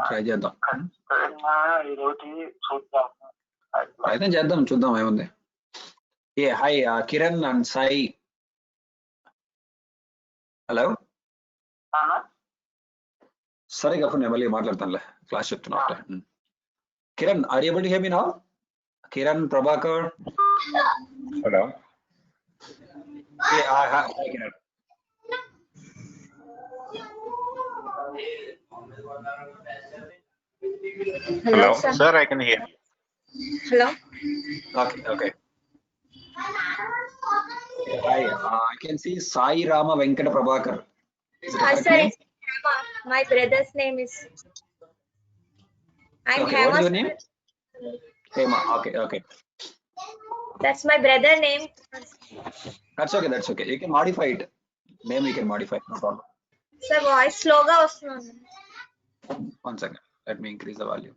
Try చేద్దాం, ప్రయత్నం చేద్దాం, చూద్దాం ఏముంది. ఏ hi Kiran and Sai. Hello, సరే గఫూర్ నేను మళ్ళీ మాట్లాడతానులే, క్లాస్ చెప్తున్నా. Kiran, are you able to hear me now? Kiran, Prabhakar. Hello. Hi Kiran. Hello, sir, I can hear. Hello. Okay. Hi, I can see Sai Rama Venkata Prabhakar. Is it correct Sir, name? it's Hema. My brother's name is. I'm Okay, Hema. what is your name? Hema. Okay. That's my brother name. That's okay. You can modify it. Name you can modify, no problem. Sir, voice sloga vastundi. 1 second. Let me increase the volume.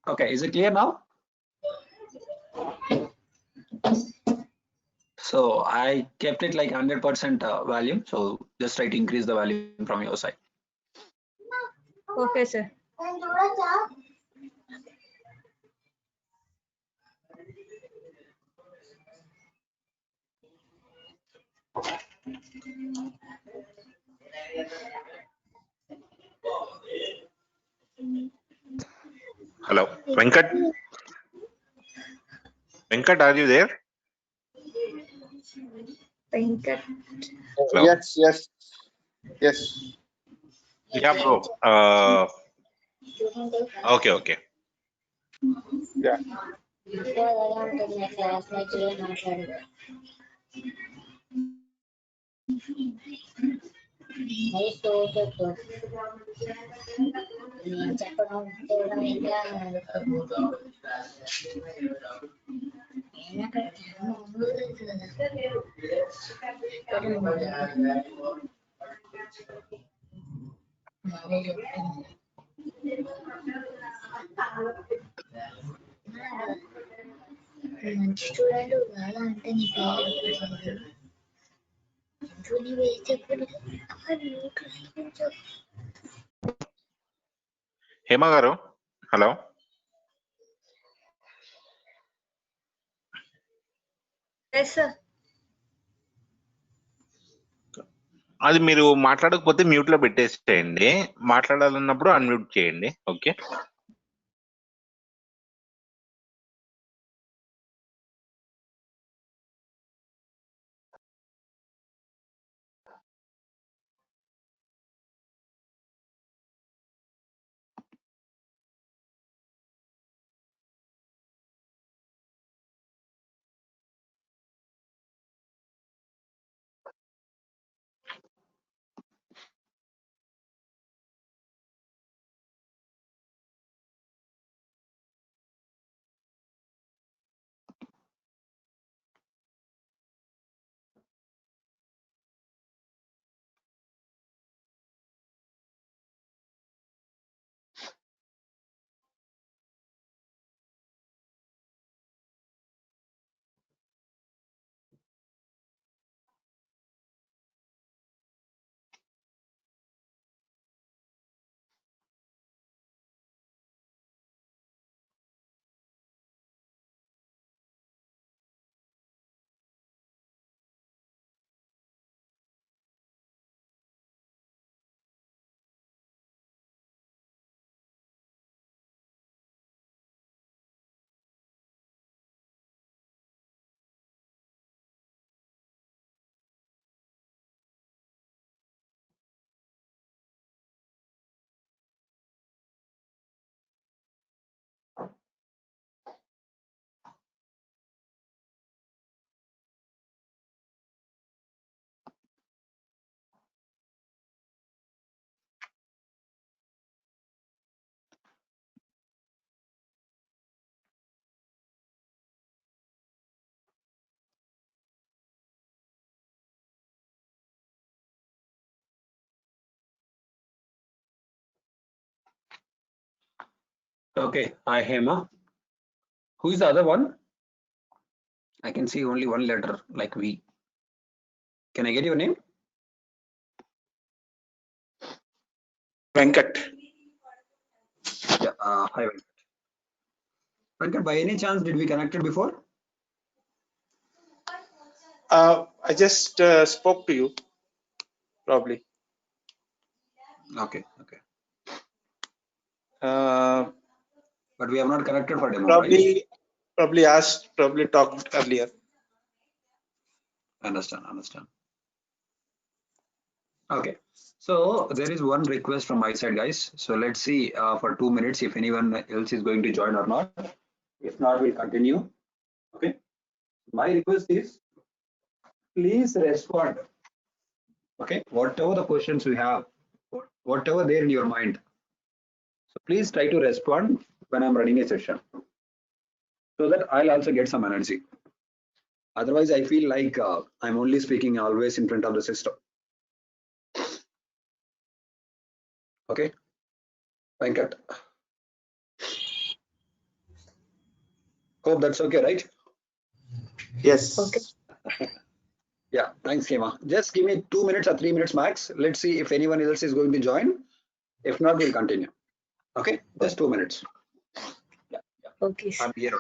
Okay, is it clear now? So I kept it like 100% volume. So just try to increase the volume from your side. Okay, sir. Hello, Venkat, are you there? Venkat. Hello. Yes. Yeah, bro. Okay. Yeah. మంచి student కాదా అంటే నీ పేరు Hema garu. Hello. Yes, sir. అది మీరు మాట్లాడకపోతే mute లో పెట్టేసేయండి, మాట్లాడాలన్నప్పుడు అన్మ్యూట్ చేయండి. Okay. Okay, hi Hema. Who is the other one? I can see only one letter like V. Can I get your name? Venkat. Yeah, hi Venkat. Venkat, by any chance did we connected before? I just spoke to you, probably. Okay, okay. Uh, But we have not connected for demo, right? probably talked earlier. Understand. Okay. So there is one request from my side, guys. So let's see for 2 minutes if anyone else is going to join or not. If not, we'll continue. Okay. My request is please respond. Okay. Whatever the questions we have, whatever there in your mind. So please try to respond when I'm running a session so that I'll also get some energy. Otherwise, I feel like I'm only speaking always in front of the system. Okay. Venkat. Hope that's okay, right? Yes. Okay. Yeah, thanks, Hema. Just give me 2 minutes or 3 minutes max. Let's see if anyone else is going to join. If not, we'll continue. Okay, just 2 minutes. Yeah, Okay, sir. I'm here.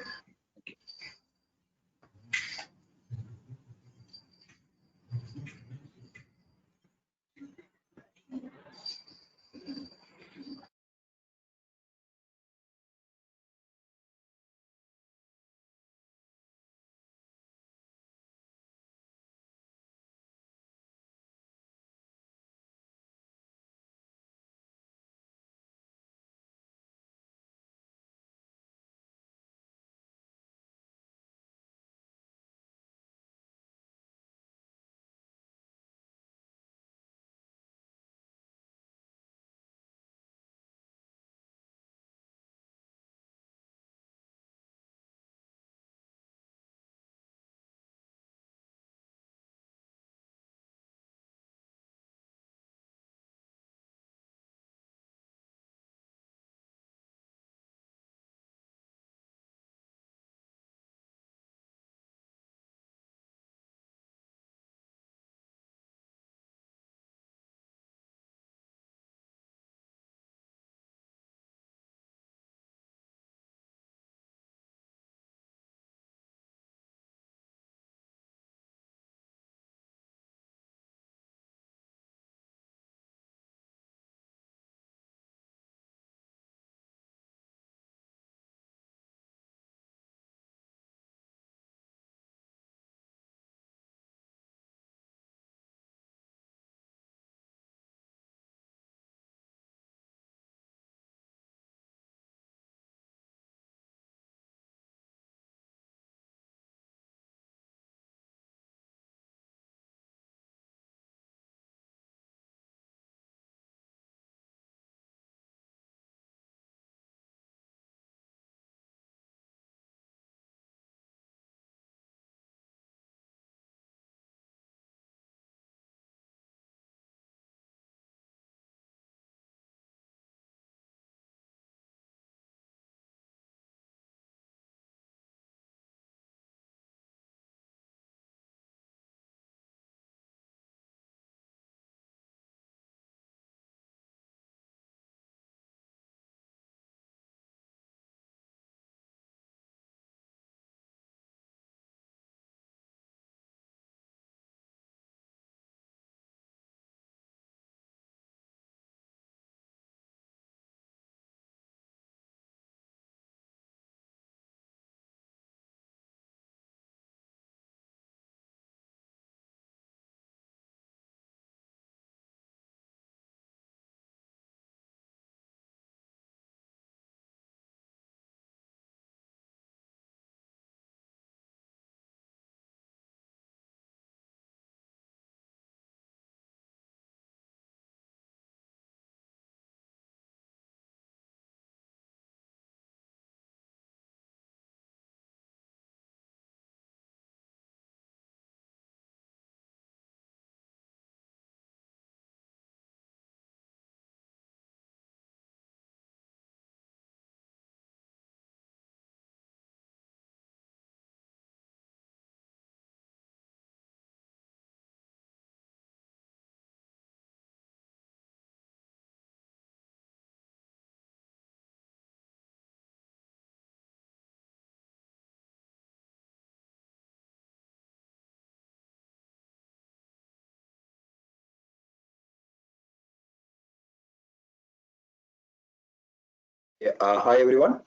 Yeah, hi everyone.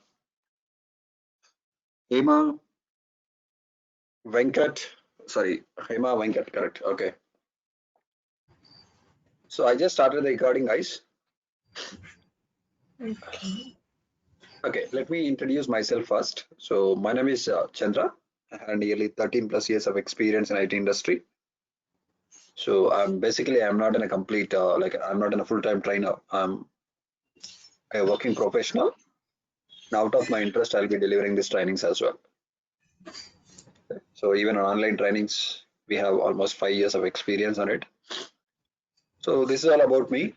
Hema Venkat, sorry, Hema Venkat, correct. Okay. So I just started the recording, guys. Okay. Okay, let me introduce myself first. So my name is Chandra. I have nearly 13 plus years of experience in IT industry. So I'm not in a complete I'm not in a full-time trainer. I'm a working professional. And out of my interest, I'll be delivering these trainings as well. So even on online trainings, we have almost 5 years of experience on it. So this is all about me.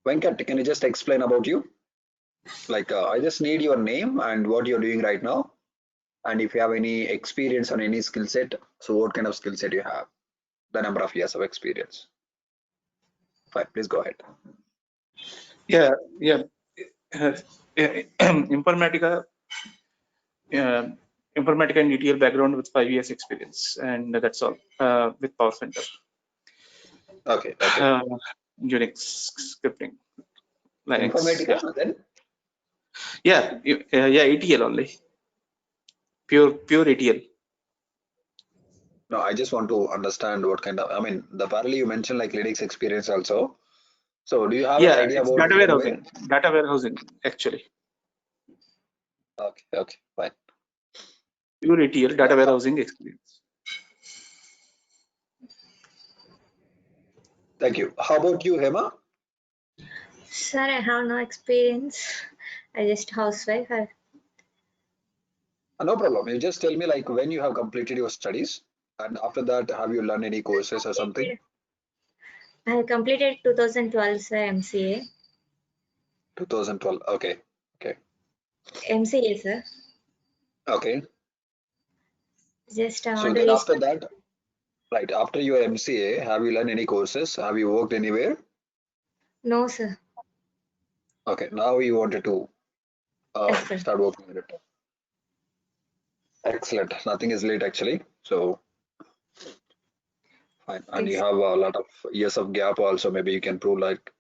Venkat, can you just explain about you? I just need your name and what you're doing right now, and if you have any experience on any skill set. So what kind of skill set you have? The number of years of experience. Fine, please go ahead. Yeah, yeah. Informatica, Informatica and ETL background with 5 years experience, and that's all. With Power Center, Okay. Unix scripting, Linux. Informatica, then? Yeah, ETL only. Pure ETL. No, I just want to understand what kind of. I mean, the parallel you mentioned like Linux experience also. So do you have an Yeah, idea it's about data VMware? warehousing actually. Okay, fine. Pure ETL, data warehousing experience. Thank you. How about you, Hema? Sir, I have no experience. I just housewife. No problem. You just tell me like when you have completed your studies, and after that, have you learned any courses or something? I completed 2012 sir, MCA. 2012. Okay. MCA sir. Okay. Just I So want to then list. after that, right, after your MCA, have you learned any courses? Have you worked anywhere? No sir. Okay, now you wanted to Yes sir. start working on it. Excellent. Nothing is late actually. So fine. And you Yes. have a lot of years of gap also. Maybe you can prove like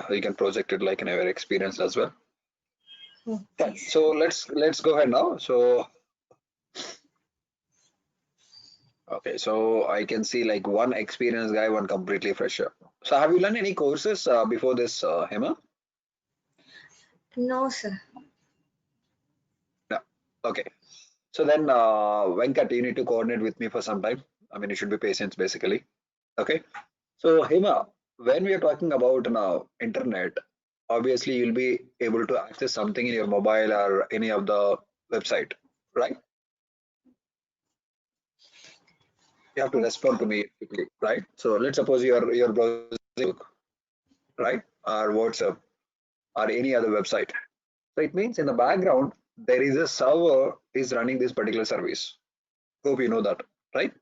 you can project it like in your experience as well. Okay, Fine. sir. So let's go ahead now. So okay, so I can see like one experienced guy, one completely fresher. So have you learned any courses before this, Hema? No sir. No. Okay. So then, Venkat, you need to coordinate with me for some time. I mean, you should be patient, basically. Okay. So, Hema, when we are talking about now internet, obviously you'll be able to access something in your mobile or any of the website, right? You have to respond to me quickly, right? So let's suppose you're browsing, Facebook, right, or WhatsApp or any other website. So it means in the background there is a server is running this particular service. Hope you know that, right?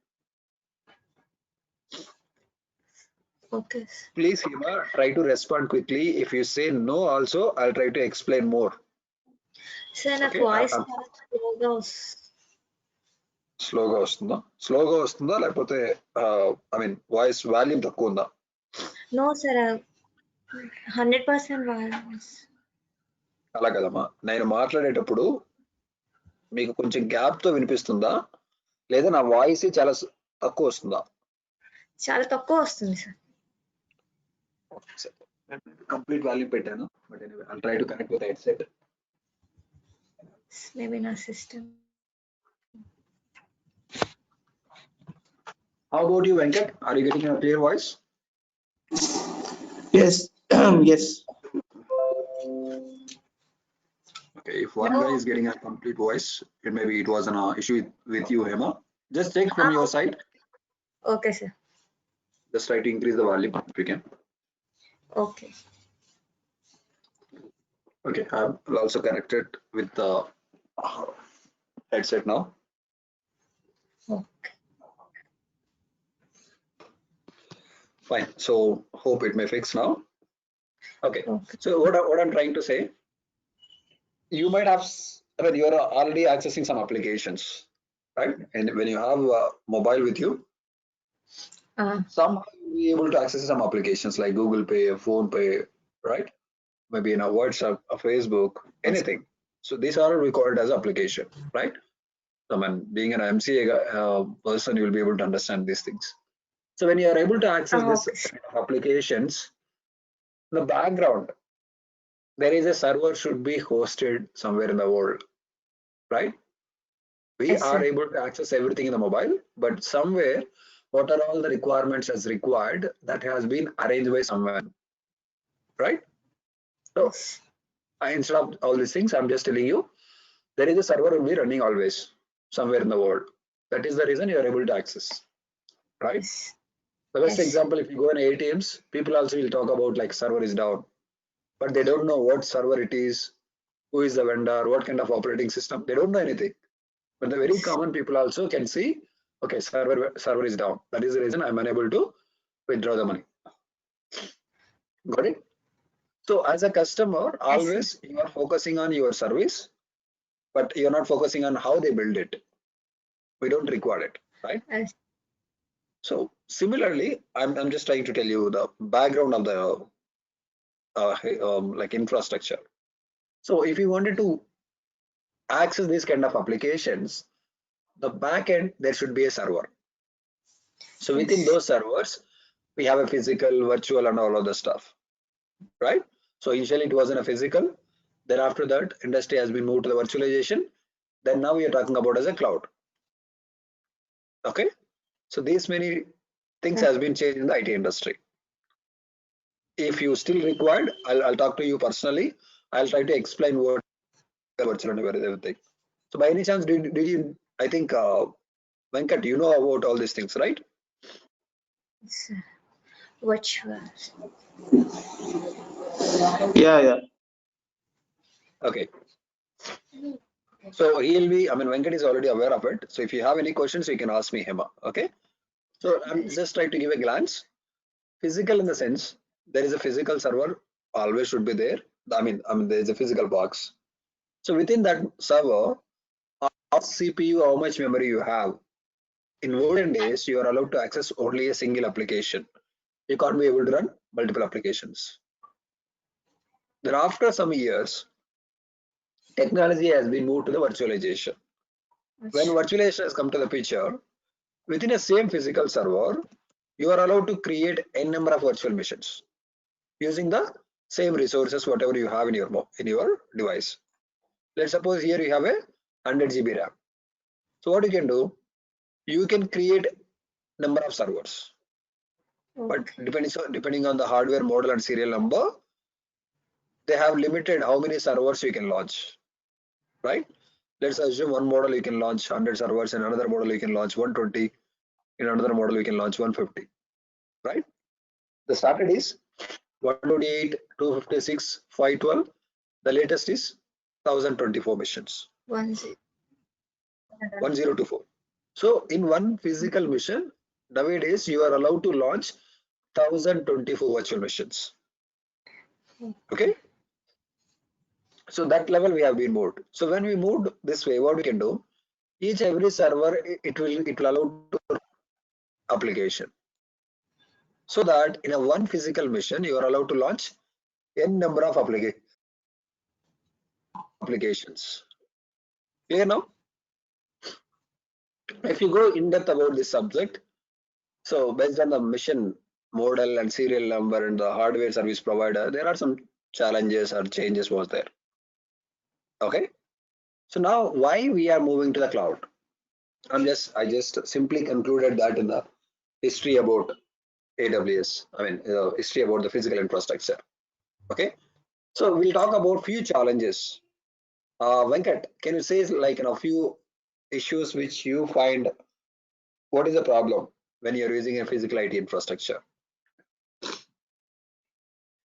Okay. Sir. Please, Hima, try to respond quickly. If you say no, also I'll try to explain more. Sir, నాకు Okay. Voice స్లోగా వస్తుంది. స్లోగా వస్తుందా? స్లోగా వస్తుందా లేకపోతే I mean voice volume తక్కువ ఉందా? No sir 100% voice. అలా కదమ్మా, నేను మాట్లాడేటప్పుడు మీకు కొంచెం గ్యాప్ తో వినిపిస్తుందా లేదా నా వాయిస్ చాలా తక్కువ వస్తుందా? చాలా తక్కువ వస్తుంది సార్. కంప్లీట్ వాల్యూమ్ పెట్టాను, but anyway I'll try to connect with headset. Maybe నా system. How about you, Venkat? Are you getting a clear voice? Yes, yes. Okay, if one guy is getting a complete voice, it maybe it was an issue with you, Hema. Just check from your side. Okay sir. Just try to increase the volume if you can. Okay. Okay, I'll also connect it with the headset now. Okay. Fine. So hope it may fix now. Okay. Okay. So what I'm trying to say, you might have, I mean, you're already accessing some applications, right? And when you have a mobile with you, somehow you'll be able to access some applications like Google Pay, Phone Pay, right? maybe in a WhatsApp, a Facebook, anything. So these are recorded as application, right? I mean, being an MCA person, you will be able to understand these things. So when you are able to access this Okay. kind of applications, in the background, there is a server should be hosted somewhere in the world, right? We Yes, are sir. able to access everything in the mobile, but somewhere, what are all the requirements as required that has been arranged by someone, right? So Yes. instead of all these things, I'm just telling you, there is a server will be running always somewhere in the world. That is the reason you are able to access, right? Yes. The best Yes. example, if you go in ATMs, people also will talk about like server is down, but they don't know what server it is, who is the vendor, what kind of operating system. They don't know anything. But the very common people also can see, okay, server is down. That is the reason I'm unable to withdraw the money. Got it? So as a customer, Yes, sir. always you are focusing on your service, but you're not focusing on how they build it. We don't require it, right? Yes. So similarly, I'm just trying to tell you the background of the like infrastructure. So if you wanted to access these kind of applications, the backend there should be a server. So within Yes. those servers, we have a physical, virtual, and all of the stuff, right? So initially it wasn't a physical. Then after that, industry has been moved to the virtualization. Then now we are talking about as a cloud. Okay. So these many things Yeah. has been changed in the IT industry. If you still required, I'll talk to you personally. I'll try to explain what virtual and everything. So by any chance, did you? I think Venkat, you know about all these things, right? Yes, sir. Virtual. Yeah. Okay. So he'll be. I mean, Venkat is already aware of it. So if you have any questions, you can ask me, Hema. Okay. So I'm Yes. just trying to give a glance. Physical in the sense there is a physical server always should be there. I mean there is a physical box. So within that server, how CPU, how much memory you have. In olden days, you are allowed to access only a single application. You can't be able to run multiple applications. Then after some years, technology has been moved to the virtualization. When Yes. virtualization has come to the picture, within a same physical server, you are allowed to create n number of virtual machines using the same resources whatever you have in your device. Let's suppose here you have a 100 GB RAM. So what you can do, you can create number of servers, but Okay. depending on the hardware model and serial number, they have limited how many servers you can launch, right? Let's assume one model you can launch 100 servers, in another model you can launch 120, in another model you can launch 150, right? The started is 128, 256, 512. The latest is 1024 missions, 1024. So in one physical mission, nowadays you are allowed to launch 1024 virtual machines. Okay. So that level we have been moved. So when we moved this way, what we can do, each every server it will allow to application. So that in a one physical mission, you are allowed to launch n number of applications. Clear now? If you go in depth about this subject, so based on the mission model and serial number and the hardware service provider, there are some challenges or changes was there. Okay. So now why we are moving to the cloud? I just simply concluded that in the history about AWS. I mean, history about the physical infrastructure. Okay. So we'll talk about few challenges. Venkat, can you say like a few issues which you find? What is the problem when you're using a physical IT infrastructure?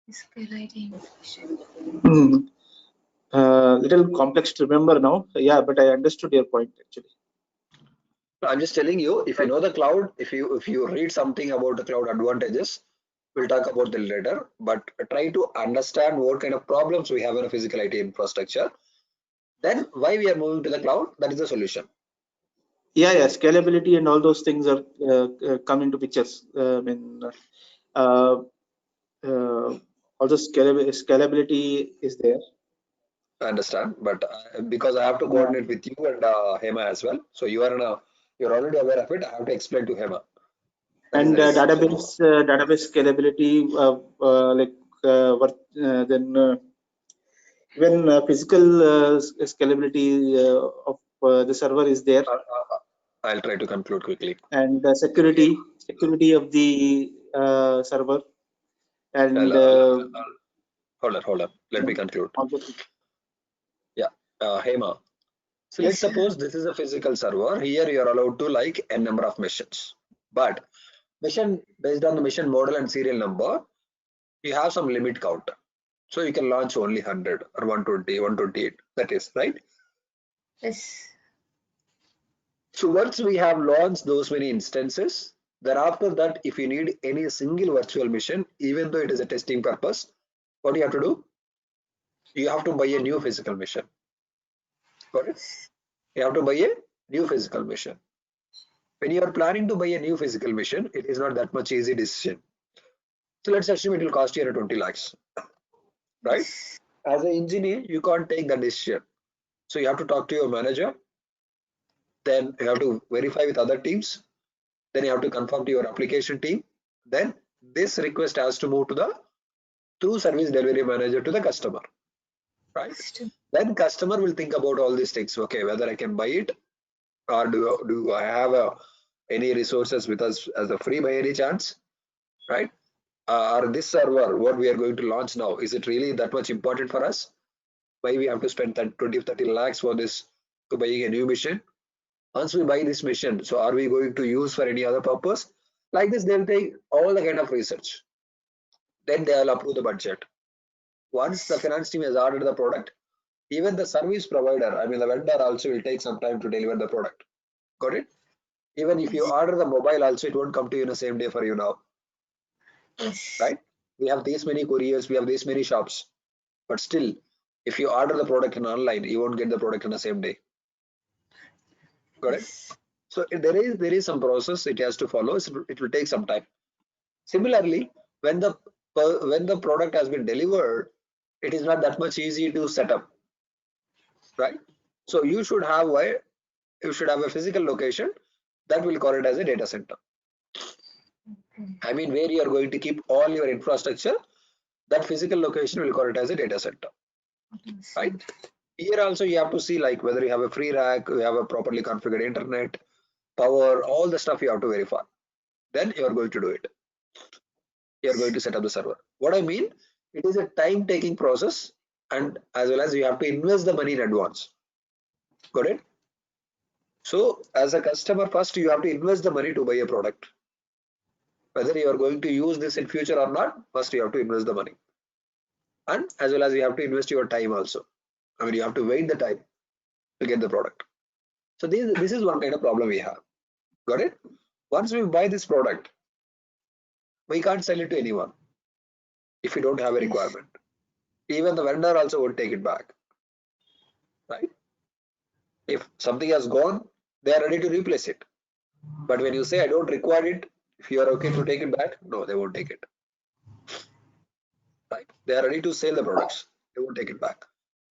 Physical ID. Little complex to remember now. Yeah, but I understood your point actually. I'm just telling you, if you know the cloud, if you read something about the cloud advantages, we'll talk about them later. But try to understand what kind of problems we have in a physical IT infrastructure. Then why we are moving to the cloud? That is the solution. Yeah, scalability and all those things are come into pictures. I mean, Also scalability is there. I understand, but because I have to coordinate with you and Hema as well. So you're already aware of it. I have to explain to Hema. That is And the reason. database scalability, then when physical scalability of the server is there, I'll try to conclude quickly. and security of the server, and Hold on. Let me conclude. also Yeah, Hema. So let's suppose this is a physical server. Here you are allowed to like n number of missions, but mission based on the mission model and serial number, you have some limit count. So you can launch only 100 or 120, 128. That is right. Yes. So once we have launched those many instances, then after that, if you need any single virtual mission, even though it is a testing purpose, what do you have to do? You have to buy a new physical mission. Got it? You have to buy a new physical mission. When you are planning to buy a new physical mission, it is not that much easy decision. So let's assume it will cost you 20 lakhs, right? As an engineer, you can't take that decision. So you have to talk to your manager. Then you have to verify with other teams. Then you have to confirm to your application team. Then this request has to move to the through service delivery manager to the customer, right? Then customer will think about all these things. Okay, whether I can buy it or do I have any resources with us as a free by any chance, right? Or this server, what we are going to launch now, is it really that much important for us? Why we have to spend 20-30 lakhs for this to buying a new mission? Once we buy this mission, so are we going to use for any other purpose? Like this, they'll take all the kind of research. Then they'll approve the budget. Once the finance team has ordered the product, even the service provider, I mean the vendor also will take some time to deliver the product. Got it? Even if you order the mobile also, it won't come to you in the same day for you now. Yes. Right? We have these many couriers, we have these many shops, but still, if you order the product in online, you won't get the product in the same day. Got it? So there is some process it has to follow. So it will take some time. Similarly, when the product has been delivered, it is not that much easy to set up, right? So you should have a physical location that will call it as a data center. I mean, where you are going to keep all your infrastructure, that physical location will call it as a data center, right? Here also you have to see like whether you have a free rack, you have a properly configured internet, power, all the stuff you have to verify. Then you are going to do it. You are going to set up the server. What I mean, it is a time-taking process, and as well as you have to invest the money in advance. Got it? So as a customer, first you have to invest the money to buy a product. Whether you are going to use this in future or not, first you have to invest the money. And as well as you have to invest your time also. I mean, you have to wait the time to get the product. So this is one kind of problem we have. Got it? Once we buy this product, we can't sell it to anyone if we don't have a requirement. Even the vendor also won't take it back, right? If something has gone, they are ready to replace it. But when you say I don't require it, if you are okay to take it back, no, they won't take it. Right? They are ready to sell the products. They won't take it back.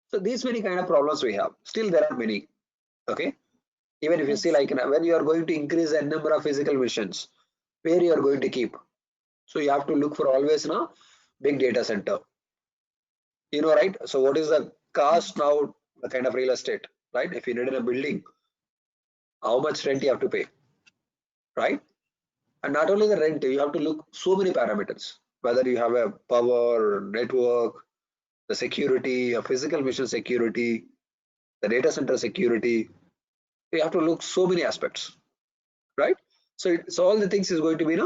So these many kind of problems we have. Still there are many. Okay. Even if you see like when you are going to increase the number of physical missions, where you are going to keep. So you have to look for always big data center. You know, right? So what is the cost now, the kind of real estate, right? If you need in a building, how much rent you have to pay, right? And not only the rent, you have to look so many parameters, whether you have a power, network, the security, a physical mission security, the data center security. You have to look so many aspects, right? So all the things is going to be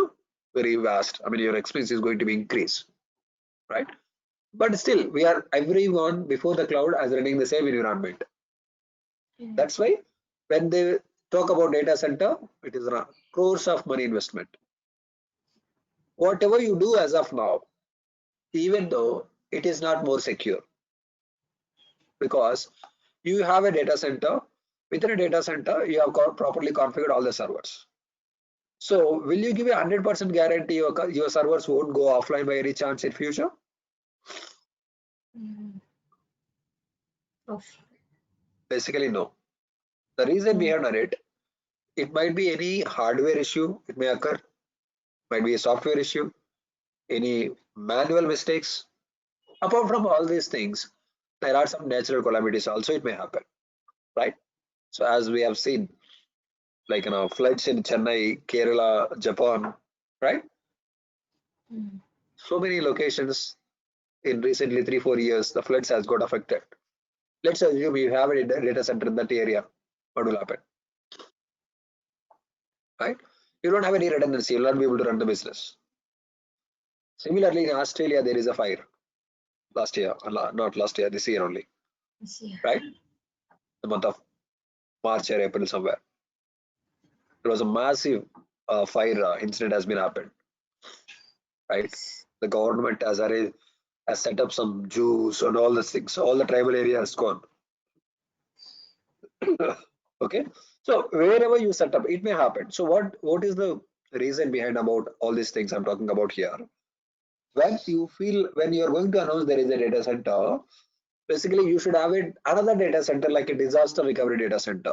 very vast. I mean, your expense is going to be increased, right? But still, everyone before the cloud as running the same environment. That's why when they talk about data center, it is a crores of money investment. Whatever you do as of now, even though it is not more secure, because you have a data center, within a data center, you have properly configured all the servers. So will you give a 100% guarantee your servers won't go offline by any chance in future? Of Basically, no. The reason behind it, it might be any hardware issue, it may occur, might be a software issue, any manual mistakes. Apart from all these things, there are some natural calamities also, it may happen, right? So as we have seen, like floods in Chennai, Kerala, Japan, right? So many locations in recently 3-4 years, the floods has got affected. Let's assume you have a data center in that area. What will happen? Right? You don't have any redundancy. You'll not be able to run the business. Similarly, in Australia, there is a fire last year, not last year, this year only, right? The month of March or April somewhere. There was a massive fire incident has been happened, right? The government has set up some Jews and all these things. So all the tribal area has gone. Okay, so wherever you set up, it may happen. So what is the reason behind about all these things I'm talking about here? When you're going to announce there is a data center, basically you should have another data center like a disaster recovery data center.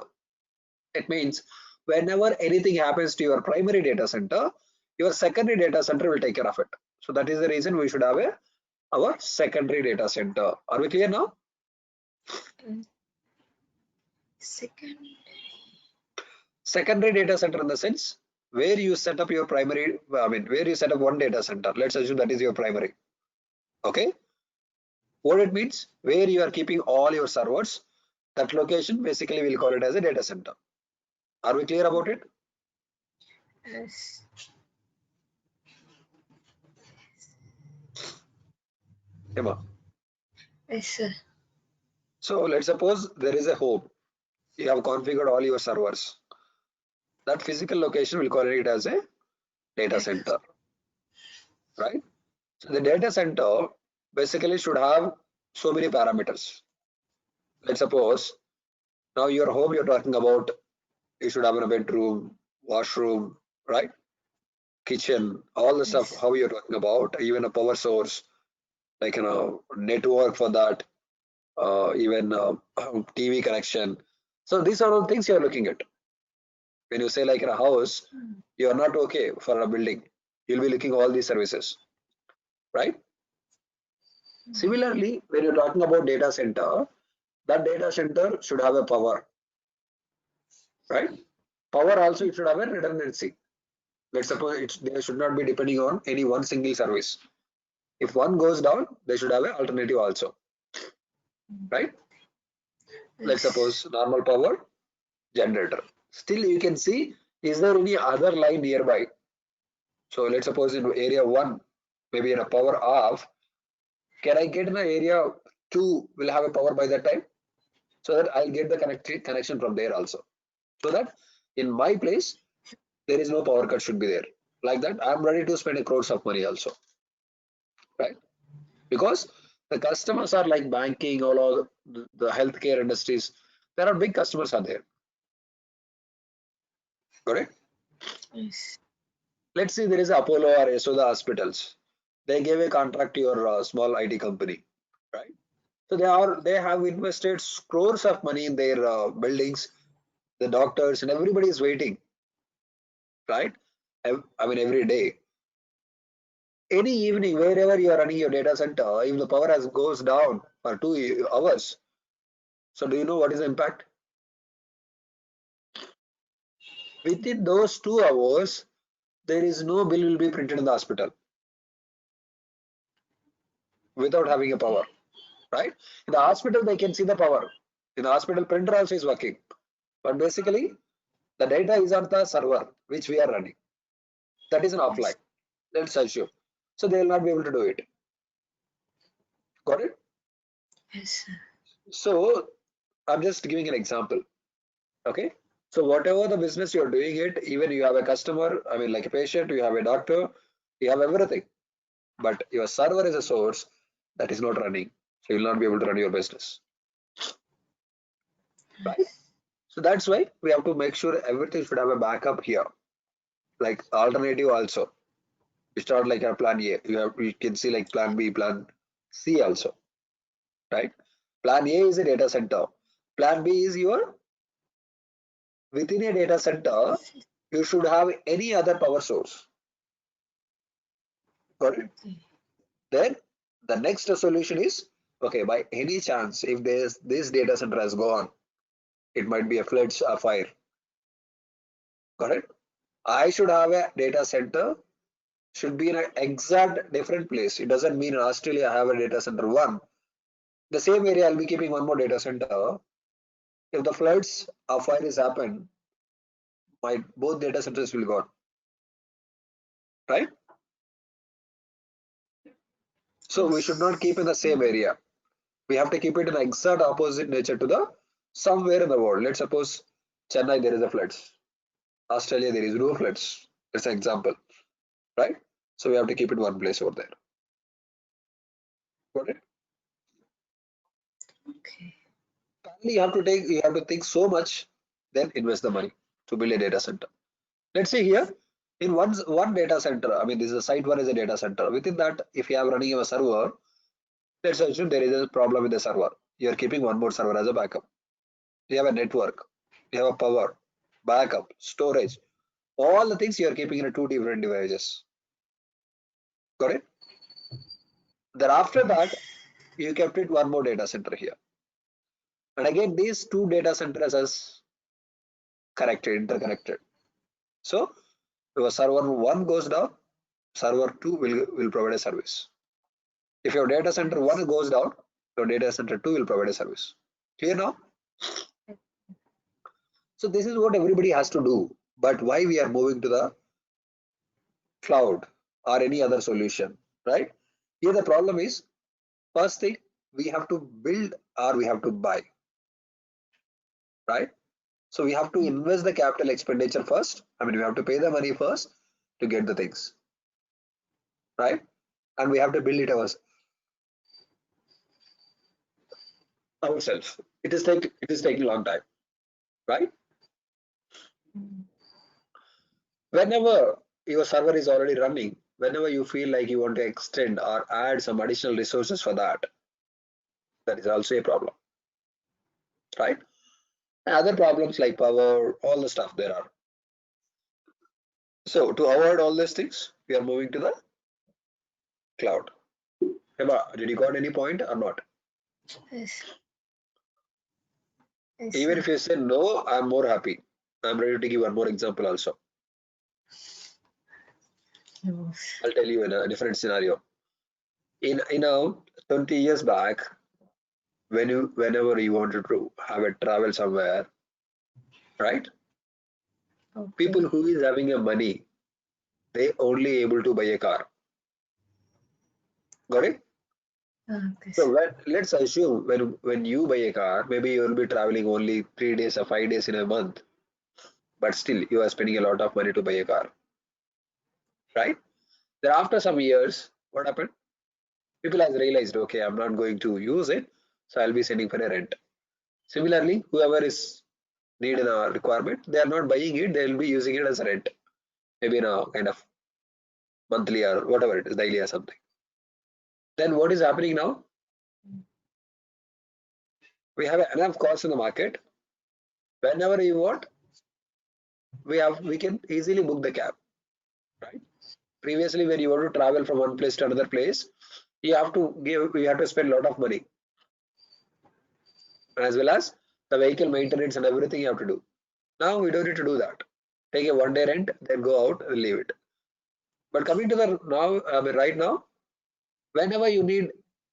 It means whenever anything happens to your primary data center, your secondary data center will take care of it. So that is the reason we should have our secondary data center. Are we clear now? Secondary data center in the sense where you set up your primary, where you set up one data center. Let's assume that is your primary. Okay. What it means, where you are keeping all your servers, that location basically we'll call it as a data center. Are we clear about it? yes. Emma. Yes, sir. So let's suppose there is a home. You have configured all your servers. That physical location we'll call it as a data center, right? So the data center basically should have so many parameters. Let's suppose now your home you're talking about, you should have a bedroom, washroom, right? Kitchen, all the stuff, how you're talking about, even a power source, like network for that, even TV connection. So these are all things you're looking at. When you say like in a house, you are not okay for a building. You'll be looking all these services, right? Similarly, when you're talking about data center, that data center should have a power, right? Power also it should have a redundancy. Let's suppose they should not be depending on any one single service. If one goes down, they should have an alternative also, right? Let's suppose normal power generator. Still, you can see, is there any other line nearby? So let's suppose in area 1, maybe in a power off, can I get in area 2 will have a power by that time? So that I'll get the connection from there also. So that in my place, there is no power cut should be there. Like that, I'm ready to spend a crores of money also, right? Because the customers are like banking, all of the healthcare industries. There are big customers are there. Correct? Yes. Let's say there is Apollo or Yashoda hospitals. They gave a contract to your small IT company, right? So they have invested crores of money in their buildings. The doctors and everybody is waiting, right? Every day. Any evening, wherever you are running your data center, if the power goes down for 2 hours, so do you know what is the impact? Within those 2 hours, there is no bill will be printed in the hospital without having a power, right? In the hospital, they can see the power. In the hospital, printer also is working. But basically, the data is on the server, which we are running. That is an offline. Let's assume. So they will not be able to do it. Got it? Yes, sir. So I'm just giving an example. Okay. So whatever the business you're doing it, even you have a customer, like a patient, you have a doctor, you have everything. But your server is a source that is not running. So you'll not be able to run your business. Right? So that's why we have to make sure everything should have a backup here. Like alternative also. You start like a plan A. You can see like plan B, plan C also. right? Plan A is a data center. Plan B is your, within a data center, you should have any other power source. Got it? Then the next solution is, okay, by any chance, if this data center has gone, it might be a flood or fire. Got it? I should have a data center, should be in an exact different place. It doesn't mean in Australia I have a data center one. The same area I'll be keeping one more data center. If the floods or fire has happened, my both data centers will go, right? So we should not keep in the same area. We have to keep it in the exact opposite nature to the somewhere in the world. Let's suppose Chennai there is a floods. Australia there is no floods. That's an example, right? So we have to keep it one place over there. Got it? Okay. Finally, you have to think so much, then invest the money to build a data center. Let's say here in one data center, I mean this is a site one is a data center. Within that, if you have running a server, let's assume there is a problem with the server. You are keeping one more server as a backup. You have a network, you have a power, backup, storage, all the things you are keeping in two different devices. Got it? Then after that, you kept it one more data center here. And again, these two data centers as interconnected. So if server one goes down, server two will provide a service. If your data center one goes down, your data center two will provide a service. Clear now? So this is what everybody has to do. But why we are moving to the cloud or any other solution, right? Here the problem is, first thing, we have to build or we have to buy, right? So we have to invest the capital expenditure first. I mean, we have to pay the money first to get the things, right? And we have to build it ourselves. It is taking a long time, right? Whenever your server is already running, whenever you feel like you want to extend or add some additional resources for that is also a problem, right? And other problems like power, all the stuff there are. So to avoid all these things, we are moving to the cloud. Hema, did you got any point or not? Yes. Yes, Even sir. if you say no, I'm more happy. I'm ready to give one more example also. No. I'll tell you in a different scenario. In 20 years back, whenever you wanted to have a travel somewhere, right? Okay. People who is having a money, they only able to buy a car. Got it? Okay. So let's assume when you buy a car, maybe you will be traveling only 3 days or 5 days in a month, but still you are spending a lot of money to buy a car, right? Then after some years, what happened? People has realized, okay, I'm not going to use it, so I'll be sending for a rent. Similarly, whoever is need a requirement, they are not buying it, they will be using it as a rent, maybe in a kind of monthly or whatever it is, daily or something. Then what is happening now? We have enough cars in the market. Whenever you want, we can easily book the cab, right? Previously, when you want to travel from one place to another place, you have to spend a lot of money, as well as the vehicle maintenance and everything you have to do. Now we don't need to do that. Take a one-day rent, then go out and leave it. But coming to the now, I mean, right now, whenever you need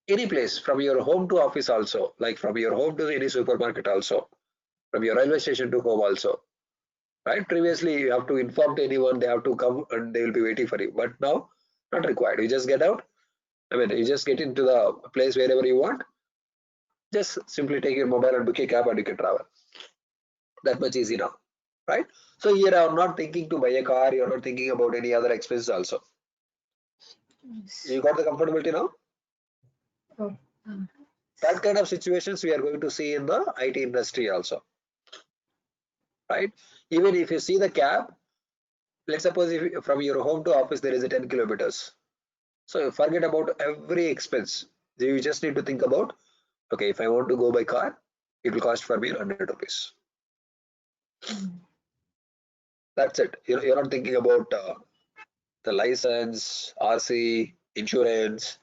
any place from your home to office also, like from your home to any supermarket also, from your railway station to home also, right? Previously, you have to inform to anyone, they have to come and they will be waiting for you. But now, not required. You just get out. I mean, you just get into the place wherever you want. Just simply take your mobile and book a cab and you can travel. That much easy now, right? So here I'm not thinking to buy a car. You're not thinking about any other expenses also. Yes. You got the comfortability now? Oh, That kind of situations we are going to see in the IT industry also, right? Even if you see the cab, let's suppose if from your home to office there is a 10 kilometers. So forget about every expense. You just need to think about, Okay, if I want to go by car, it will cost for me 100 rupees. That's it. You're not thinking about the license, RC, insurance,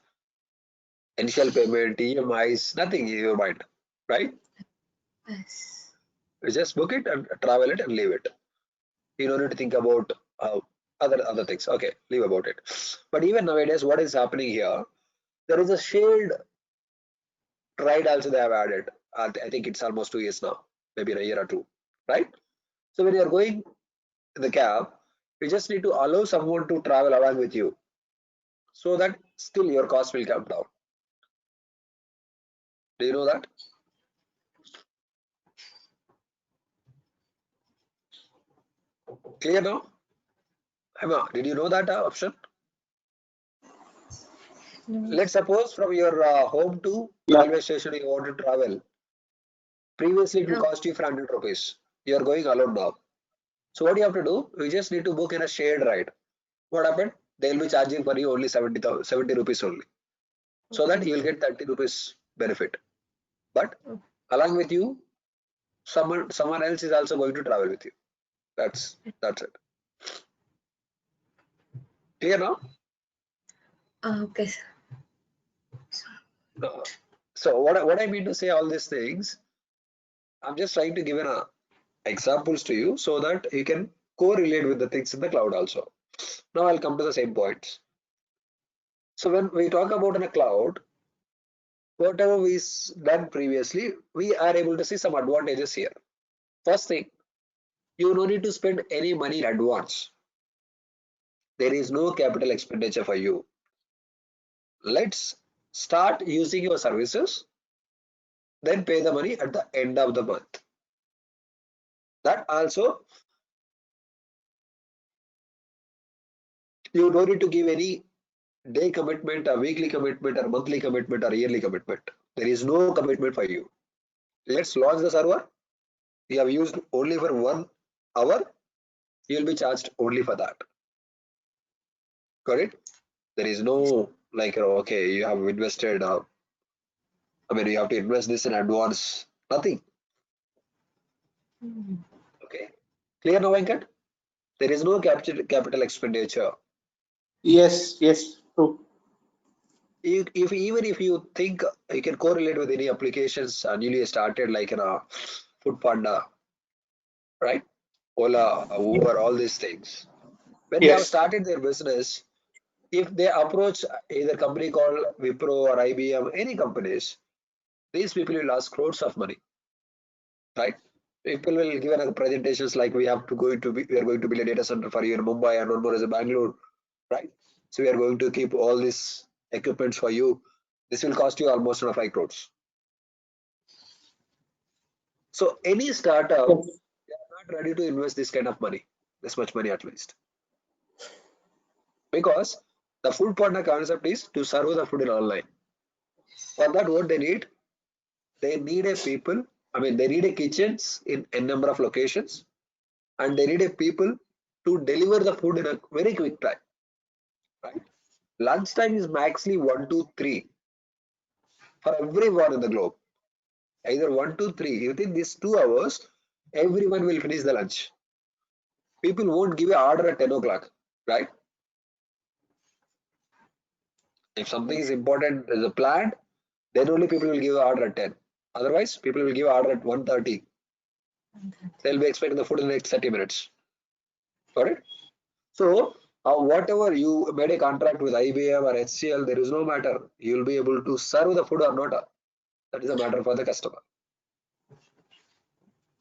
initial payment, EMIs, nothing in your mind, right? Yes. You just book it and travel it and leave it. You don't need to think about other things. Okay, leave about it. But even nowadays, what is happening here? There is a shared ride also they have added. I think it's almost 2 years now, maybe in a year or two, right? So when you are going in the cab, you just need to allow someone to travel along with you, so that still your cost will come down. Do you know that? Clear now? Emma, did you know that option? No. Let's suppose from your home to Yeah. railway station you want to travel. Previously, it will Oh. cost you 400 rupees. You are going alone now. So what you have to do? You just need to book in a shared ride. What happened? They will be charging for you only 70 rupees only. So that Okay. you will get 30 rupees benefit. But Oh. along with you, someone else is also going to travel with you. That's it. Clear now? Okay, sir. So what I mean to say all these things, I'm just trying to give examples to you so that you can correlate with the things in the cloud also. Now I'll come to the same points. So when we talk about in a cloud, whatever we've done previously, we are able to see some advantages here. First thing, you don't need to spend any money in advance. There is no capital expenditure for you. Let's start using your services, then pay the money at the end of the month. That also, you don't need to give any day commitment, a weekly commitment, or monthly commitment, or yearly commitment. There is no commitment for you. Let's launch the server. You have used only for 1 hour. You will be charged only for that. Got it? There is no like, okay, you have invested. You have to invest this in advance. Nothing. Okay. Clear now, Venkat? There is no capital expenditure. Yes, true. Even if you think you can correlate with any applications newly started, like in a Food Panda, right? Ola, Uber, all these things. When they have Yes. started their business, if they approach either company called Wipro or IBM, any companies, these people will ask crores of money, right? People will give another presentations like we are going to build a data center for you in Mumbai and one more is in Bangalore, right? So we are going to keep all these equipments for you. This will cost you almost 5 crores. So any startup, Yes. they are not ready to invest this kind of money, this much money at least, because the food partner concept is to serve the food in online. For that, what they need a people. They need a kitchens in a number of locations, and they need a people to deliver the food in a very quick time. Right? Lunchtime is maximally 1 to 3 for everyone in the globe. Either 1 to 3 within these 2 hours, everyone will finish the lunch. People won't give an order at 10 o'clock, right? If something is important as a planned, then only people will give an order at 10. Otherwise, people will give an order at 1:30. They'll be expecting the food in the next 30 minutes. Got it? So, whatever you made a contract with IBM or HCL, there is no matter. You will be able to serve the food or not. That is a matter for the customer.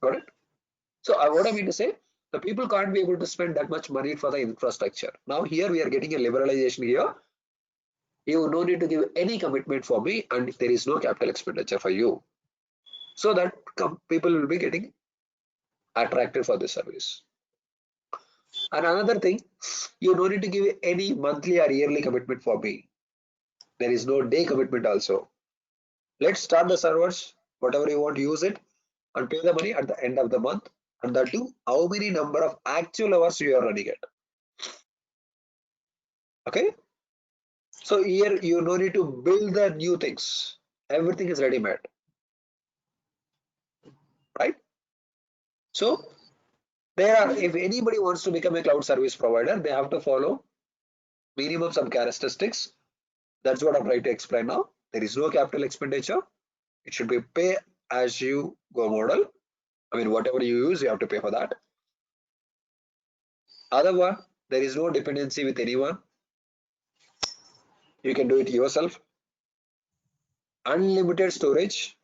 Got it? So, what I mean to say, the people can't be able to spend that much money for the infrastructure. Now, here we are getting a liberalization here. You no need to give any commitment for me, and there is no capital expenditure for you. So that people will be getting attracted for this service. And another thing, you don't need to give any monthly or yearly commitment for me. There is no day commitment also. Let's start the servers, whatever you want to use it, and pay the money at the end of the month. And that too, how many number of actual hours you are running it. Okay. So here you no need to build the new things. Everything is ready made. right? So there are, if anybody wants to become a cloud service provider, they have to follow minimum some characteristics. That's what I'm trying to explain now. There is no capital expenditure. It should be pay as you go model. I mean, whatever you use, you have to pay for that. Other one, there is no dependency with anyone. You can do it yourself. Unlimited storage,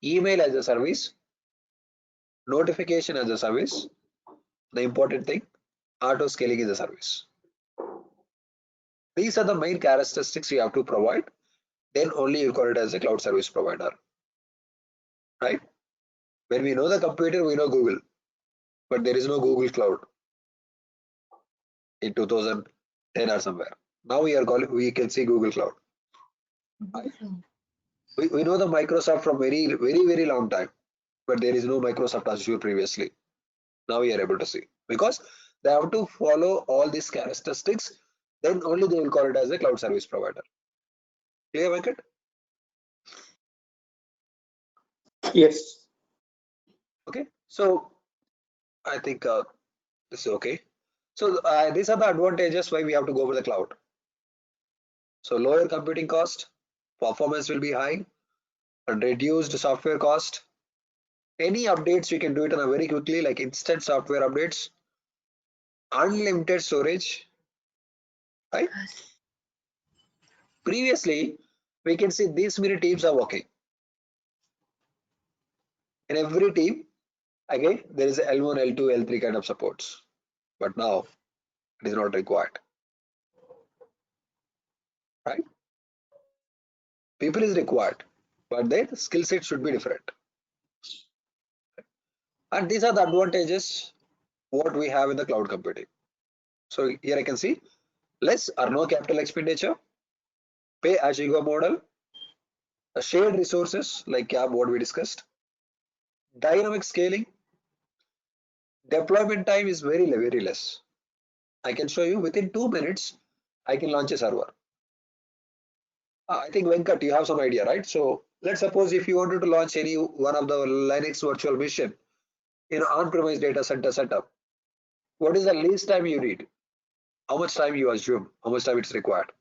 email as a service, notification as a service. The important thing, auto scaling is a service. These are the main characteristics you have to provide. Then only you call it as a cloud service provider, right? When we know the computer, we know Google, but there is no Google Cloud in 2010 or somewhere. Now we can see Google Cloud. We know the Microsoft from very long time, but there is no Microsoft Azure previously. Now we are able to see, because they have to follow all these characteristics, then only they will call it as a cloud service provider. Clear, Venkat? Yes. Okay, so I think this is okay. So these are the advantages why we have to go for the cloud. So lower computing cost, performance will be high, and reduced software cost. Any updates you can do it on a very quickly, like instant software updates, unlimited storage, right? Previously, we can see these many teams are working. In every team, again, there is L1, L2, L3 kind of supports. But now it is not required. Right? People is required, but their skill set should be different. And these are the advantages what we have in the cloud computing. So here I can see less or no capital expenditure, pay as you go model, shared resources like what we discussed, dynamic scaling, deployment time is very less. I can show you within 2 minutes, I can launch a server. I think Venkat, you have some idea, right? So let's suppose if you wanted to launch any one of the Linux virtual machine in on-premise data center setup, what is the least time you need? How much time you assume? How much time it's required?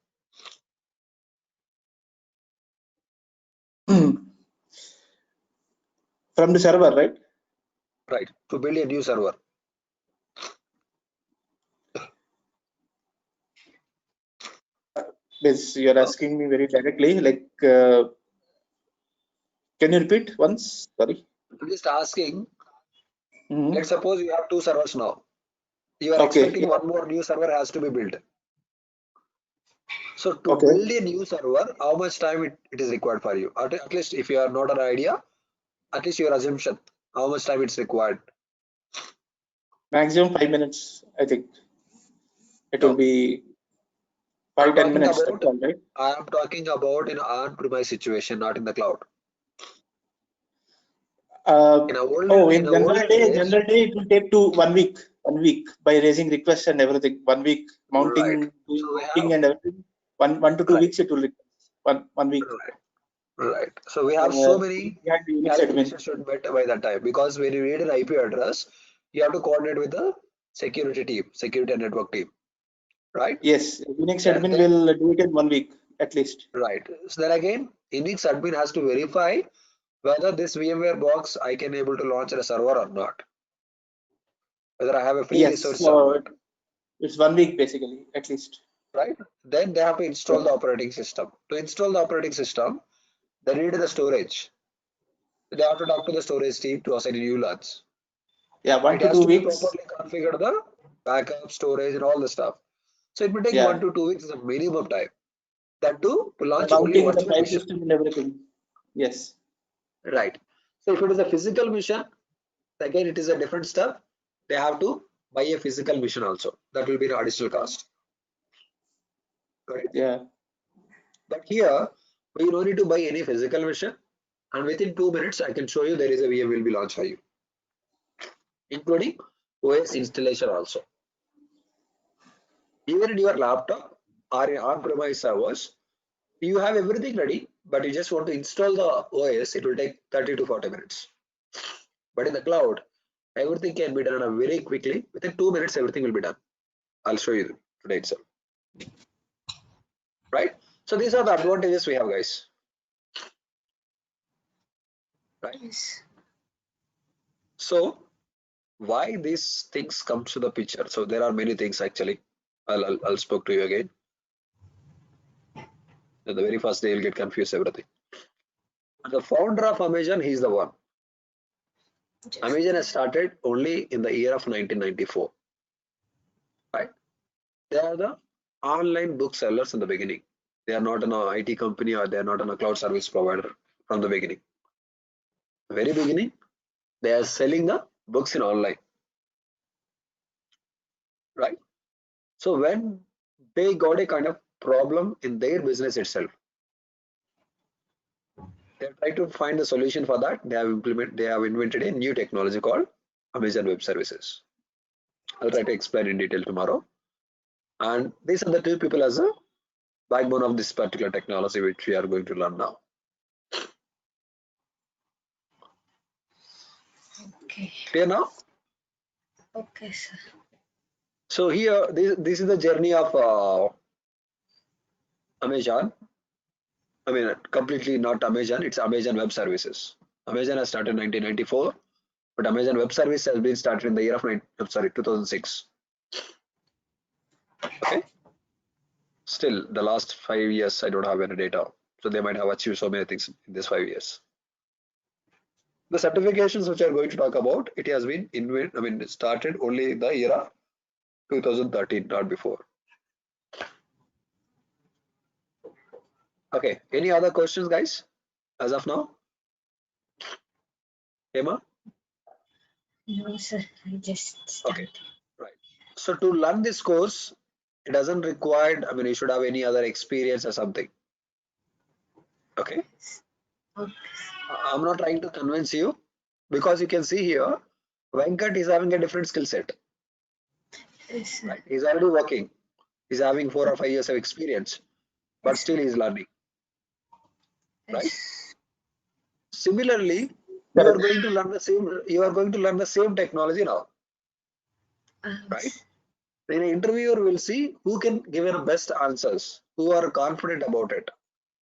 From the server, right? Right, to build a new server. This you're asking me very directly. Like, can you repeat once? Sorry. I'm just asking, Mhm. let's suppose you have 2 servers now. You are Okay. expecting one more new server has to be built. So to Okay. build a new server, how much time it is required for you? At least if you are not an idea, at least your assumption, how much time it's required? Maximum 5 minutes, I think. It No. will be I'm 5-10 talking minutes. about, That's all, right? I'm talking about in on-premise situation, not in the cloud. In a In olden days, general day, it will take 1 week. 1 week by raising requests and everything. 1 week mounting, right. doing So we mounting have and everything. 1 to 2 right, weeks it will request. One week. right. So we have so many We had Unix admin. calculations should be met by that time, because when you read an IP address, you have to coordinate with the security team, security and network team, right? Yes, Unix And admin then will do it in 1 week at least. right. So then again, Unix admin has to verify whether this VMware box I can able to launch on a server or not, whether I have a free Yes, resource or so not, it's 1 week basically at least. right? Then they have to install the operating system. To install the operating system, they need the storage. They have to talk to the storage team to assign new LANs. Yeah, 1 It to has 2 to be weeks. properly configured, the backup, storage, and all the stuff. So it will take Yeah, 1 to 2 weeks is a minimum time. That too, to launch only mounting one the file mission. system and everything. Yes. Right. So if it is a physical mission, again it is a different stuff. They have to buy a physical mission also. That will be an additional cost. Correct. Yeah. But here we don't need to buy any physical mission, and within 2 minutes I can show you there is a VM will be launched for you, including OS installation also. Even in your laptop or in on-premise servers, you have everything ready, but you just want to install the OS, it will take 30 to 40 minutes. But in the cloud, everything can be done very quickly. Within 2 minutes, everything will be done. I'll show you today itself. Right? So these are the advantages we have, guys. Right? Yes. So why these things come to the picture? So there are many things actually. I'll spoke to you again. At the very first day, you'll get confused everything. The founder of Amazon, he's the one. Yes. Amazon has started only in the year of 1994. Right? They are the online book sellers in the beginning. They are not an IT company or they are not a cloud service provider from the beginning. Very beginning, they are selling the books in online. Right? So when they got a kind of problem in their business itself, they try to find the solution for that. They have invented a new technology called Amazon Web Services. I'll try to explain in detail tomorrow. And these are the two people as a backbone of this particular technology which we are going to learn now. Okay. Clear now? Okay, sir. So here, this is the journey of Amazon. I mean, completely not Amazon. It's Amazon Web Services. Amazon has started in 1994, but Amazon Web Service has been started in the year of 2006. Okay. Still, the last 5 years, I don't have any data. So they might have achieved so many things in these 5 years. The certifications which are going to talk about, it has been started only in the year of 2013, not before. Okay, any other questions, guys, as of now? Emma? No, sir. I just Okay, started. right. So to learn this course, it doesn't require, you should have any other experience or something. Okay. Okay. I'm not trying to convince you because you can see here, Venkat is having a different skill set. Yes, sir. Right? He's already working. He's having 4 or 5 years of experience, but Yes, still he's learning. Right? Yes. Similarly, you are going to learn the same. You are going to learn the same technology now. Right? The interviewer will see who can give the best answers, who are confident about it.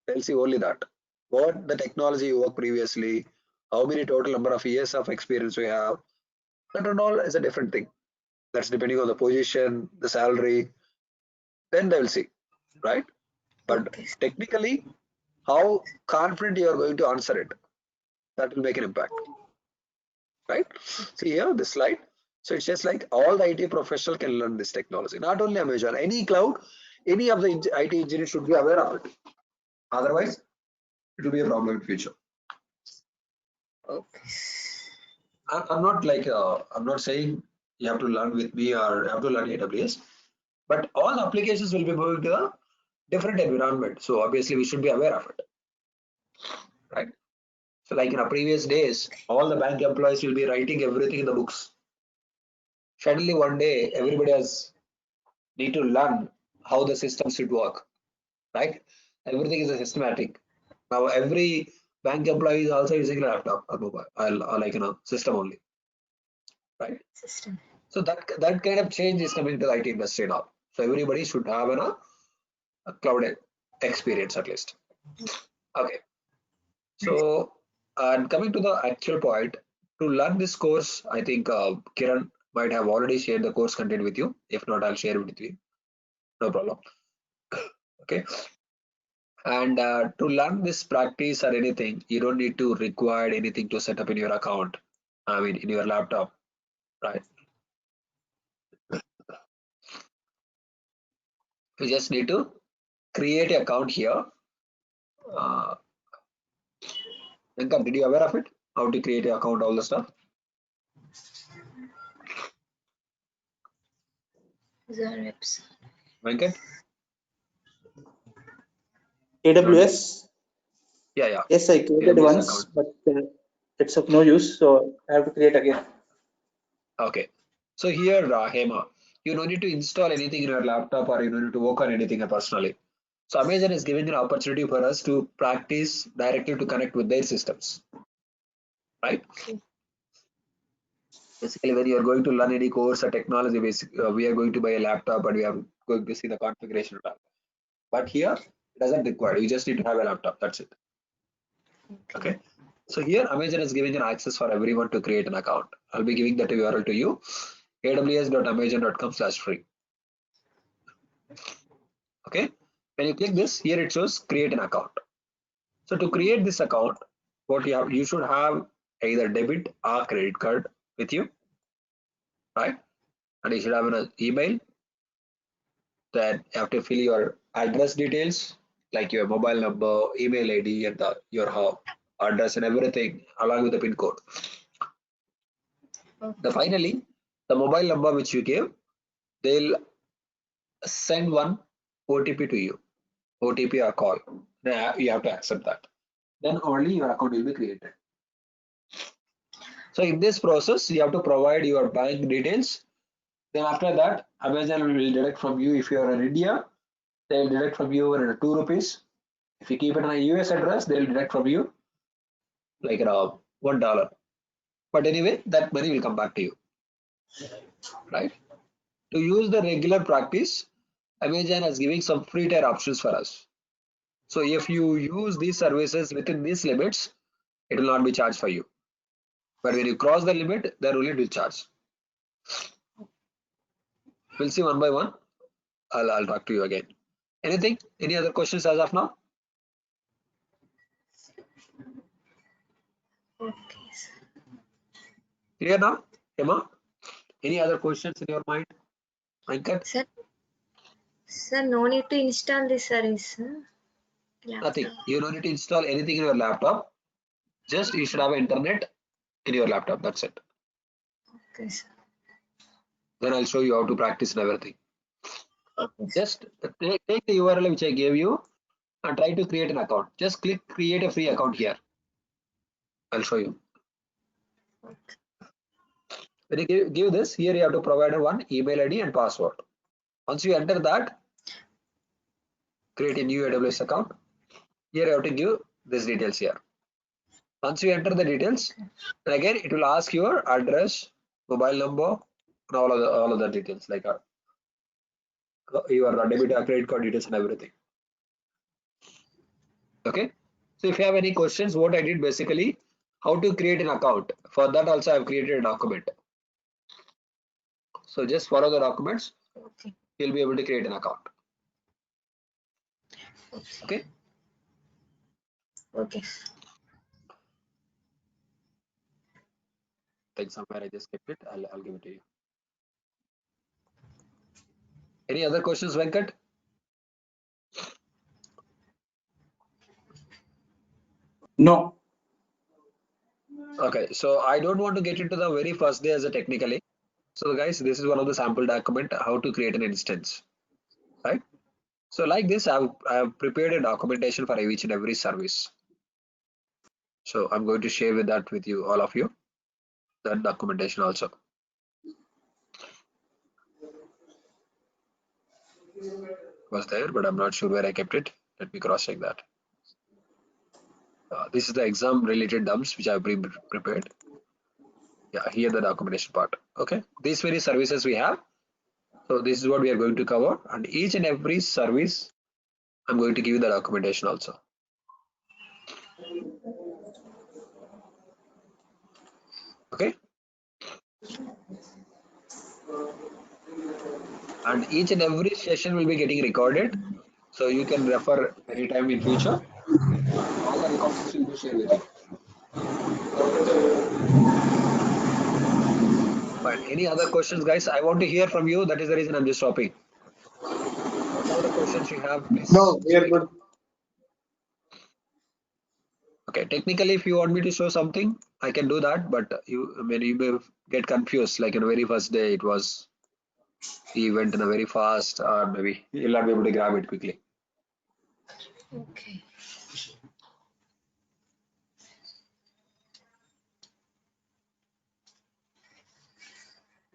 They'll see only that. What the technology you worked previously, how many total number of years of experience we have. That and all is a different thing. That's depending on the position, the salary. Then they will see, right? But Okay. technically, how confident you are going to answer it, that will make an impact, right? See here, this slide. So it's just like all the IT professional can learn this technology. Not only Amazon, any cloud, any of the IT engineers should be aware of it. Otherwise, it will be a problem in future. Okay. I'm not like I'm not saying you have to learn with me or you have to learn AWS, but all applications will be moving to a different environment. So obviously we should be aware of it, right? So like in our previous days, all the bank employees will be writing everything in the books. Suddenly one day, everybody has need to learn how the system should work, right? Everything is a systematic. Now every bank employee is also using a laptop or mobile or like system only, right? System. So that kind of change is coming to the IT industry now. So everybody should have a cloud experience at least. Okay. So and coming to the actual point, to learn this course, I think Kiran might have already shared the course content with you. If not, I'll share it with you. No problem. Okay. And to learn this practice or anything, you don't need to require anything to set up in your account. I mean, in your laptop, right? You just need to create an account here. Venkat, did you aware of it? How to create an account, all the stuff? Venkat? AWS. Yeah. Yes, I created AWS once, account. but it's of no use, so I have to create again. Okay. So here, Hema, you don't need to install anything in your laptop or you don't need to work on anything personally. So Amazon is giving an opportunity for us to practice directly to connect with their systems, right? Okay. Basically, when you are going to learn any course or technology, we are going to buy a laptop and we are going to see the configuration of that. But here, it doesn't require. You just need to have a laptop. That's it. Okay. So here, Amazon is giving an access for everyone to create an account. I'll be giving that URL to you, aws.amazon.com/free. Okay. When you click this, here it shows create an account. So to create this account, what you should have either debit or credit card with you, right? And you should have an email. Then you have to fill your address details, like your mobile number, email ID, and your address and everything, along with the PIN code. Finally, the mobile number which you gave, they'll send one OTP to you, OTP or call. Then you have to accept that. Then only your account will be created. So in this process, you have to provide your bank details. Then after that, Amazon will deduct from you. If you are in India, they will deduct from you 2 rupees. If you keep it on a US address, they will deduct from you like $1. But anyway, that money will come back to you, right? To use the regular practice, Amazon is giving some free tier options for us. So if you use these services within these limits, it will not be charged for you. But when you cross the limit, then only it will charge. We'll see one by one. I'll talk to you again. Anything? Any other questions as of now? Okay, sir. Clear now, Emma? Any other questions in your mind? Venkat? Sir, no need to install this service, sir. Nothing. Laptop. You don't need to install anything in your laptop. Just you should have internet in your laptop. That's it. Okay, sir. Then I'll show you how to practice and everything. Okay, sir. Just take the URL which I gave you and try to create an account. Just click create a free account here. I'll show you. When you give this, here you have to provide one email ID and password. Once you enter that, create a new AWS account. Here you have to give these details here. Once you enter the details, then again it will ask your address, mobile number, and all of the details like your debit or credit card details and everything. Okay. So if you have any questions, what I did basically, how to create an account. For that also I have created a document. So just follow the documents. Okay. You'll be able to create an account. Okay. Okay. I think somewhere I just kept it. I'll give it to you. Any other questions, Venkat? No. Okay, so I don't want to get into the very first day as a technically. So guys, this is one of the sample document how to create an instance, right? So like this, I have prepared a documentation for each and every service. So I'm going to share with that with you, all of you, that documentation also. Was there, but I'm not sure where I kept it. Let me cross check that. This is the exam related dumps which I've prepared. Yeah, here the documentation part. Okay, these various services we have. So this is what we are going to cover, and each and every service I'm going to give you the documentation also. Okay. And each and every session will be getting recorded, so you can refer anytime in future. All the records will be shared with you. Fine. Any other questions, guys? I want to hear from you. That is the reason I'm just stopping. Whatever the questions you have, please. No, we are good. Okay. Technically, if you want me to show something, I can do that. But you may get confused. Like in the very first day, it was he went in a very fast, or maybe you'll not be able to grab it quickly. Okay.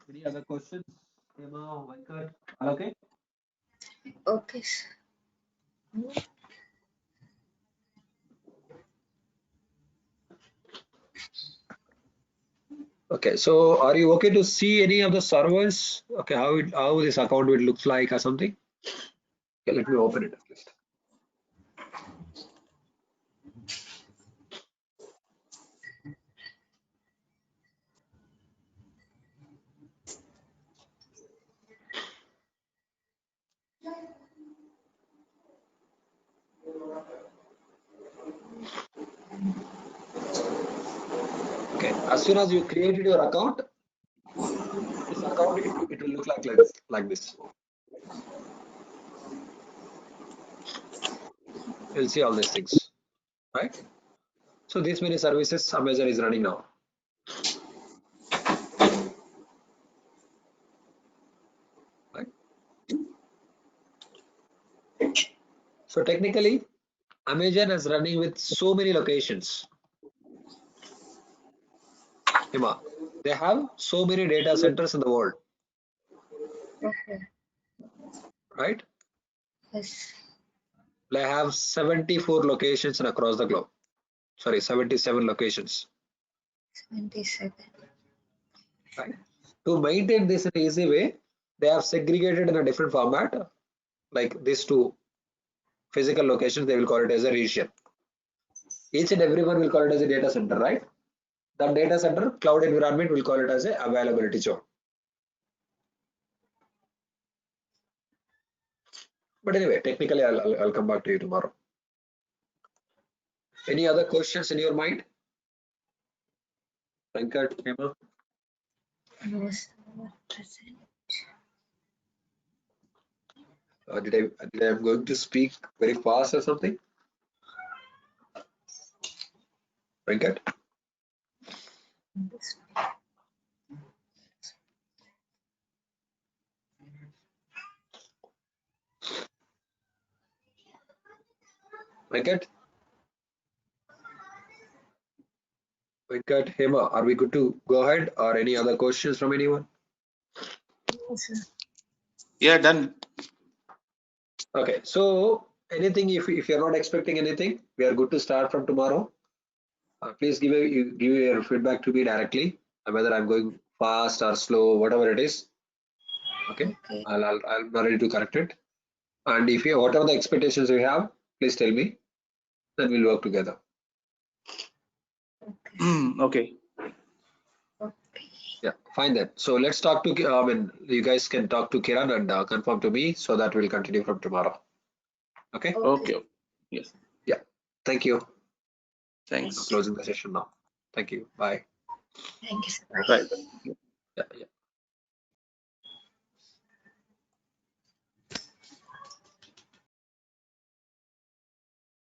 Any other questions? Emma, Venkat, all okay? Okay, sir. Okay, so are you okay to see any of the servers? Okay, how this account will look like or something? Okay, let me open it at least. Okay, as soon as you created your account, this account it will look like this. You'll see all these things, right? So these many services Amazon is running now. Right? So technically, Amazon is running with so many locations. Hima, they have so many data centers in the world, Okay. right? Yes. They have 74 locations across the globe. Sorry, 77 locations. 77. Right? To maintain this in an easy way, they have segregated in a different format, like these two physical locations, they will call it as a region. Each and everyone will call it as a data center, right? That data center cloud environment will call it as a availability zone. But anyway, technically, I'll come back to you tomorrow. Any other questions in your mind? Venkat, Hema? No, sir, not present. Did I am going to speak very fast or something? Venkat? Venkat? Venkat, Hema, are we good to go ahead or any other questions from anyone? No, sir. Yeah, done. Okay, so anything, if you're not expecting anything, we are good to start from tomorrow. Please give your feedback to me directly, whether I'm going fast or slow, whatever it is. Okay, Okay. I'm ready to correct it. And if you whatever the expectations you have, please tell me. Then we'll work together. Okay. Okay. Okay. Yeah, fine then. So let's talk to. I mean, you guys can talk to Kiran and confirm to me, so that we'll continue from tomorrow. Okay. Okay. Yes. Yeah. Thank you. I'm Thanks. closing the session now. Thank you. Bye. Thank you, sir. Right. Yeah.